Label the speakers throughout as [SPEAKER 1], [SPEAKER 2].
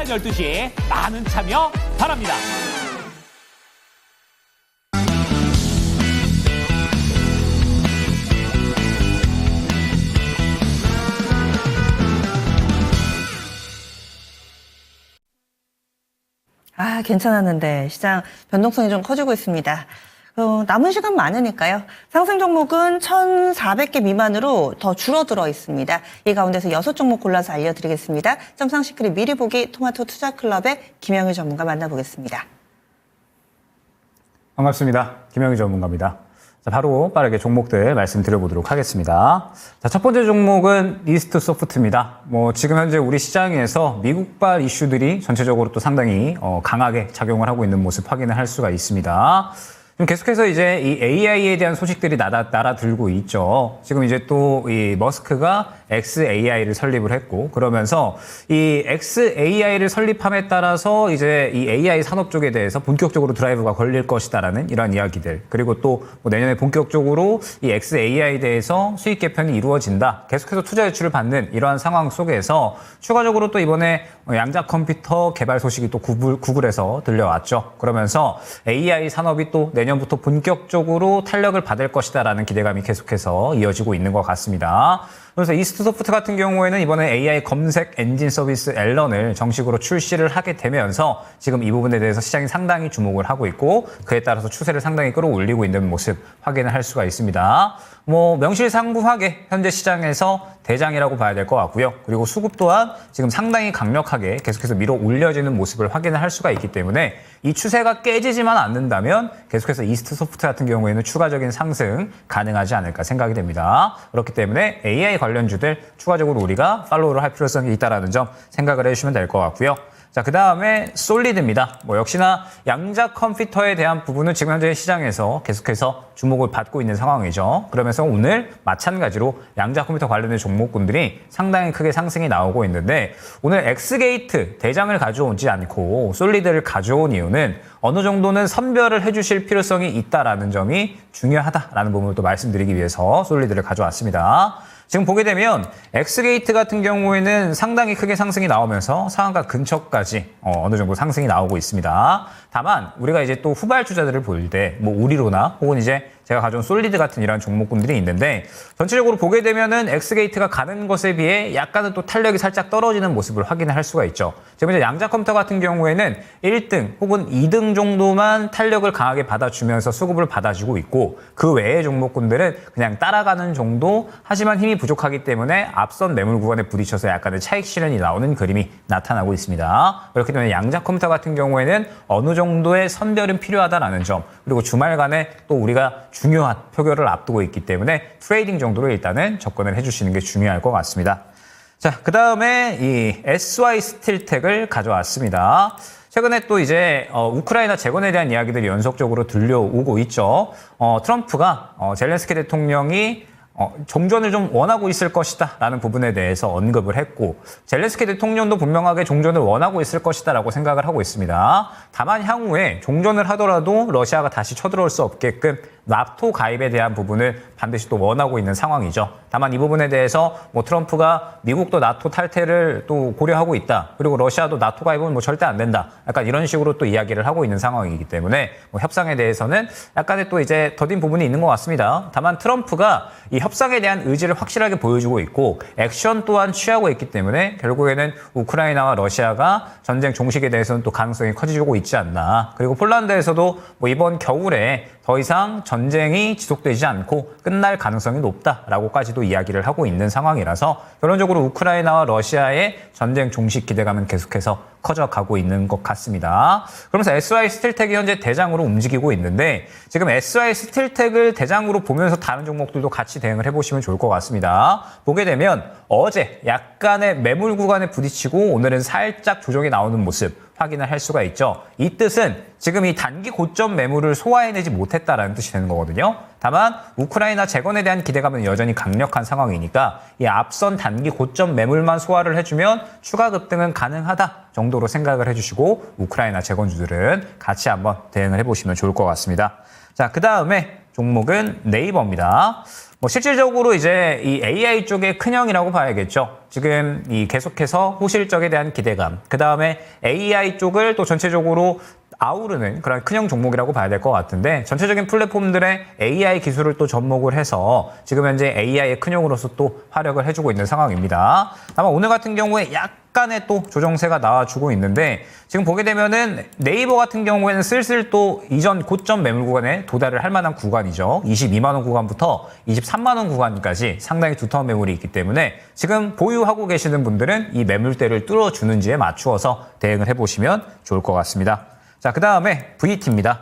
[SPEAKER 1] 12시 많은 참여 바랍니다.
[SPEAKER 2] 괜찮았는데 시장 변동성이 좀 커지고 있습니다. 남은 시간 많으니까요. 상승 종목은 1,400개 미만으로 더 줄어들어 있습니다. 이 가운데서 6종목 골라서 알려드리겠습니다. 점상시크릿 미리 보기 토마토 투자클럽의 김영희 전문가 만나보겠습니다.
[SPEAKER 3] 반갑습니다. 김영희 전문가입니다. 자, 바로 빠르게 종목들 말씀드려보도록 하겠습니다. 자, 첫 번째 종목은 이스트 소프트입니다. 지금 현재 우리 시장에서 미국발 이슈들이 전체적으로 또 상당히 강하게 작용을 하고 있는 모습 확인을 할 수가 있습니다. 좀 계속해서 이제 이 AI에 대한 소식들이 날아들고 있죠. 지금 이제 또 이 머스크가 xAI를 설립을 했고, 그러면서 이 xAI를 설립함에 따라서 이제 이 AI 산업 쪽에 대해서 본격적으로 드라이브가 걸릴 것이다라는 이런 이야기들, 그리고 또 내년에 본격적으로 이 xAI에 대해서 수익 개편이 이루어진다, 계속해서 투자 유치를 받는 이러한 상황 속에서 추가적으로 또 이번에 양자 컴퓨터 개발 소식이 또 구글에서 들려왔죠. 그러면서 AI 산업이 또 내년부터 본격적으로 탄력을 받을 것이다라는 기대감이 계속해서 이어지고 있는 것 같습니다. 그래서 이스트 소프트 같은 경우에는 이번에 AI 검색 엔진 서비스 앨런을 정식으로 출시를 하게 되면서 지금 이 부분에 대해서 시장이 상당히 주목을 하고 있고, 그에 따라서 추세를 상당히 끌어올리고 있는 모습 확인을 할 수가 있습니다. 명실상부하게 현재 시장에서 대장이라고 봐야 될 것 같고요. 그리고 수급 또한 지금 상당히 강력하게 계속해서 밀어 올려지는 모습을 확인을 할 수가 있기 때문에 이 추세가 깨지지만 않는다면 계속해서 이스트 소프트 같은 경우에는 추가적인 상승 가능하지 않을까 생각이 됩니다. 그렇기 때문에 AI 관련주들 추가적으로 우리가 팔로우를 할 필요성이 있다는 점 생각을 해주시면 될 것 같고요. 자, 그 다음에 솔리드입니다. 역시나 양자 컴퓨터에 대한 부분은 지금 현재 시장에서 계속해서 주목을 받고 있는 상황이죠. 그러면서 오늘 마찬가지로 양자 컴퓨터 관련된 종목군들이 상당히 크게 상승이 나오고 있는데, 오늘 엑스게이트 대장을 가져오지 않고 솔리드를 가져온 이유는 어느 정도는 선별을 해주실 필요성이 있다라는 점이 중요하다라는 부분을 또 말씀드리기 위해서 솔리드를 가져왔습니다. 지금 보게 되면 엑스게이트 같은 경우에는 상당히 크게 상승이 나오면서 상한가 근처까지 어느 정도 상승이 나오고 있습니다. 다만 우리가 이제 또 후발주자들을 볼 때 우리로나 혹은 이제 제가 가져온 솔리드 같은 이런 종목군들이 있는데, 전체적으로 보게 되면은 엑스게이트가 가는 것에 비해 약간은 또 탄력이 살짝 떨어지는 모습을 확인을 할 수가 있죠. 지금 이제 양자 컴퓨터 같은 경우에는 1등 혹은 2등 정도만 탄력을 강하게 받아주면서 수급을 받아주고 있고, 그 외의 종목군들은 그냥 따라가는 정도, 하지만 힘이 부족하기 때문에 앞선 매물 구간에 부딪혀서 약간의 차익 실현이 나오는 그림이 나타나고 있습니다. 그렇기 때문에 양자 컴퓨터 같은 경우에는 어느 정도의 선별은 필요하다라는 점, 그리고 주말간에 또 우리가 중요한 표결을 앞두고 있기 때문에 트레이딩 정도로 일단은 접근을 해주시는 게 중요할 것 같습니다. 자, 그 다음에 이 SY 스틸텍을 가져왔습니다. 최근에 또 이제 우크라이나 재건에 대한 이야기들이 연속적으로 들려오고 있죠. 트럼프가 젤렌스키 대통령이 종전을 좀 원하고 있을 것이다 라는 부분에 대해서 언급을 했고, 젤렌스키 대통령도 분명하게 종전을 원하고 있을 것이다 라고 생각을 하고 있습니다. 다만 향후에 종전을 하더라도 러시아가 다시 쳐들어올 수 없게끔 나토 가입에 대한 부분을 반드시 또 원하고 있는 상황이죠. 다만 이 부분에 대해서 트럼프가 미국도 나토 탈퇴를 또 고려하고 있다, 그리고 러시아도 나토 가입은 절대 안 된다, 약간 이런 식으로 또 이야기를 하고 있는 상황이기 때문에 협상에 대해서는 약간의 또 이제 더딘 부분이 있는 것 같습니다. 다만 트럼프가 이 협상에 대한 의지를 확실하게 보여주고 있고 액션 또한 취하고 있기 때문에 결국에는 우크라이나와 러시아가 전쟁 종식에 대해서는 또 가능성이 커지고 있지 않나. 그리고 폴란드에서도 이번 겨울에 더 이상 전쟁이 지속되지 않고 끝날 가능성이 높다라고까지도 이야기를 하고 있는 상황이라서 결론적으로 우크라이나와 러시아의 전쟁 종식 기대감은 계속해서 커져가고 있는 것 같습니다. 그러면서 SY 스틸텍이 현재 대장으로 움직이고 있는데, 지금 SY 스틸텍을 대장으로 보면서 다른 종목들도 같이 대응을 해보시면 좋을 것 같습니다. 보게 되면 어제 약간의 매물 구간에 부딪히고 오늘은 살짝 조정이 나오는 모습 확인을 할 수가 있죠. 이 뜻은 지금 이 단기 고점 매물을 소화해내지 못했다라는 뜻이 되는 거거든요. 다만 우크라이나 재건에 대한 기대감은 여전히 강력한 상황이니까 이 앞선 단기 고점 매물만 소화를 해주면 추가 급등은 가능하다 정도로 생각을 해주시고, 우크라이나 재건주들은 같이 한번 대응을 해보시면 좋을 것 같습니다. 자, 그 다음에 종목은 네이버입니다. 뭐 실질적으로 이제 이 AI 쪽의 큰형이라고 봐야겠죠. 지금 이 계속해서 호실적에 대한 기대감, 그 다음에 AI 쪽을 또 전체적으로 아우르는 그런 큰형 종목이라고 봐야 될 것 같은데, 전체적인 플랫폼들의 AI 기술을 또 접목을 해서 지금 현재 AI의 큰형으로서 또 활약을 해주고 있는 상황입니다. 다만 오늘 같은 경우에 약간의 또 조정세가 나와주고 있는데, 지금 보게 되면은 네이버 같은 경우에는 슬슬 또 이전 고점 매물 구간에 도달을 할 만한 구간이죠. 22만 원 구간부터 23만 원 구간까지 상당히 두터운 매물이 있기 때문에 지금 보유하고 계시는 분들은 이 매물대를 뚫어주는지에 맞추어서 대응을 해보시면 좋을 것 같습니다. 자, 그 다음에 VT입니다.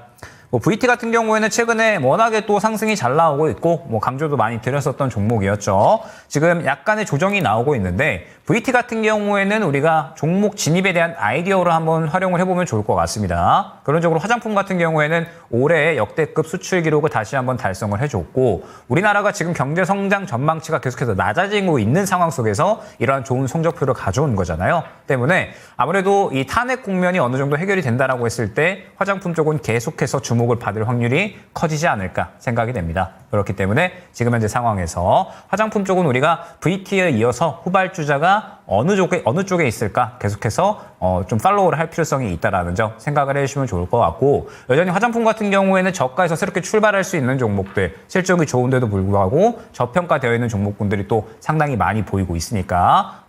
[SPEAKER 3] VT 같은 경우에는 최근에 워낙에 또 상승이 잘 나오고 있고, 강조도 많이 드렸었던 종목이었죠. 지금 약간의 조정이 나오고 있는데, VT 같은 경우에는 우리가 종목 진입에 대한 아이디어로 한번 활용을 해보면 좋을 것 같습니다. 그런적으로 화장품 같은 경우에는 올해 역대급 수출 기록을 다시 한번 달성을 해줬고, 우리나라가 지금 경제 성장 전망치가 계속해서 낮아지고 있는 상황 속에서 이러한 좋은 성적표를 가져온 거잖아요. 때문에 아무래도 이 탄핵 국면이 어느 정도 해결이 된다라고 했을 때 화장품 쪽은 계속해서 주목을 받을 확률이 커지지 않을까 생각이 됩니다. 그렇기 때문에 지금 현재 상황에서 화장품 쪽은 우리가 VT에 이어서 후발주자가 어느 쪽에 있을까 계속해서 좀 팔로우를 할 필요성이 있다라는 점 생각을 해주시면 좋을 것 같고, 여전히 화장품 같은 경우에는 저가에서 새롭게 출발할 수 있는 종목들, 실적이 좋은데도 불구하고 저평가되어 있는 종목군들이 또 상당히 많이 보이고 있으니까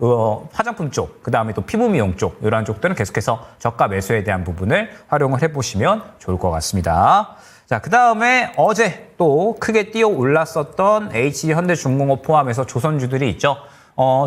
[SPEAKER 3] 화장품 쪽, 그 다음에 또 피부 미용 쪽, 이러한 쪽들은 계속해서 저가 매수에 대한 부분을 활용을 해보시면 좋을 것 같습니다. 자, 그 다음에 어제 또 크게 뛰어 올랐었던 HH현대중공업 포함해서 조선주들이 있죠.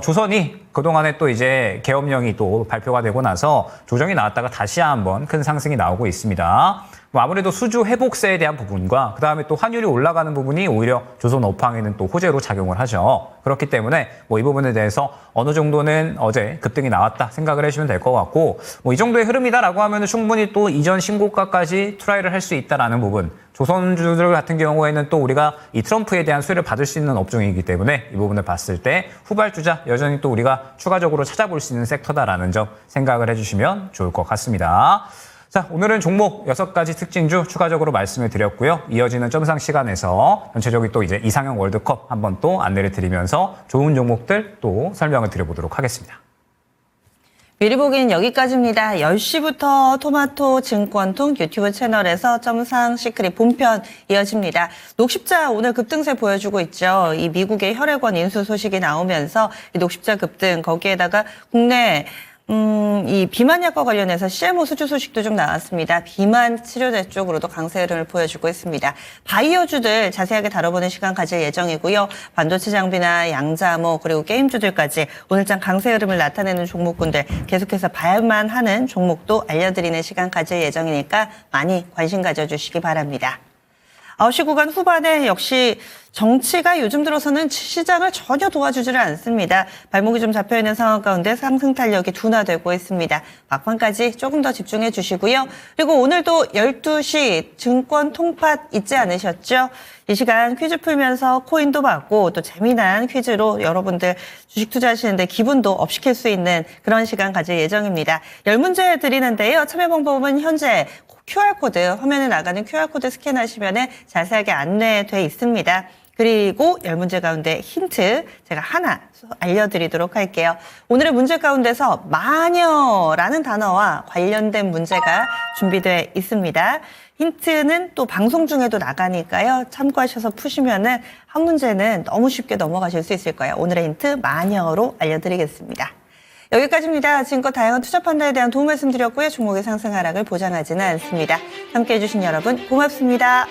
[SPEAKER 3] 조선이 그동안에 또 이제 계엄령이 또 발표가 되고 나서 조정이 나왔다가 다시 한번 큰 상승이 나오고 있습니다. 아무래도 수주 회복세에 대한 부분과 그 다음에 또 환율이 올라가는 부분이 오히려 조선 업황에는 또 호재로 작용을 하죠. 그렇기 때문에 이 부분에 대해서 어느 정도는 어제 급등이 나왔다 생각을 해주시면 될 것 같고, 이 정도의 흐름이다라고 하면 충분히 또 이전 신고가까지 트라이를 할 수 있다라는 부분, 조선주들 같은 경우에는 또 우리가 이 트럼프에 대한 수혜를 받을 수 있는 업종이기 때문에 이 부분을 봤을 때 후발주자 여전히 또 우리가 추가적으로 찾아볼 수 있는 섹터다라는 점 생각을 해주시면 좋을 것 같습니다. 자, 오늘은 종목 6가지 특징주 추가적으로 말씀을 드렸고요. 이어지는 점상 시간에서 전체적인 또 이제 이상형 월드컵 한번 또 안내를 드리면서 좋은 종목들 또 설명을 드려보도록 하겠습니다.
[SPEAKER 2] 미리 보기는 여기까지입니다. 10시부터 토마토 증권통 유튜브 채널에서 점상 시크릿 본편 이어집니다. 녹십자 오늘 급등세 보여주고 있죠. 이 미국의 혈액원 인수 소식이 나오면서 이 녹십자 급등, 거기에다가 국내 이 비만약과 관련해서 CMO 수주 소식도 좀 나왔습니다. 비만 치료제 쪽으로도 강세 흐름을 보여주고 있습니다. 바이오주들 자세하게 다뤄보는 시간 가질 예정이고요. 반도체 장비나 양자모 그리고 게임주들까지 오늘장 강세 흐름을 나타내는 종목군들 계속해서 봐야만 하는 종목도 알려드리는 시간 가질 예정이니까 많이 관심 가져주시기 바랍니다. 9시 구간 후반에 역시 정치가 요즘 들어서는 시장을 전혀 도와주지를 않습니다. 발목이 좀 잡혀있는 상황 가운데 상승 탄력이 둔화되고 있습니다. 막판까지 조금 더 집중해 주시고요. 그리고 오늘도 12시 증권 통팟 잊지 않으셨죠? 이 시간 퀴즈 풀면서 코인도 받고 또 재미난 퀴즈로 여러분들 주식 투자하시는데 기분도 업시킬 수 있는 그런 시간 가질 예정입니다. 10문제 드리는데요. 참여 방법은 현재 QR코드, 화면에 나가는 QR코드 스캔하시면 자세하게 안내돼 있습니다. 그리고 10문제 가운데 힌트 제가 하나 알려드리도록 할게요. 오늘의 문제 가운데서 마녀라는 단어와 관련된 문제가 준비되어 있습니다. 힌트는 또 방송 중에도 나가니까요. 참고하셔서 푸시면은 한 문제는 너무 쉽게 넘어가실 수 있을 거예요. 오늘의 힌트 마녀로 알려드리겠습니다. 여기까지입니다. 지금껏 다양한 투자 판단에 대한 도움 말씀드렸고요. 종목의 상승 하락을 보장하지는 않습니다. 함께해 주신 여러분 고맙습니다.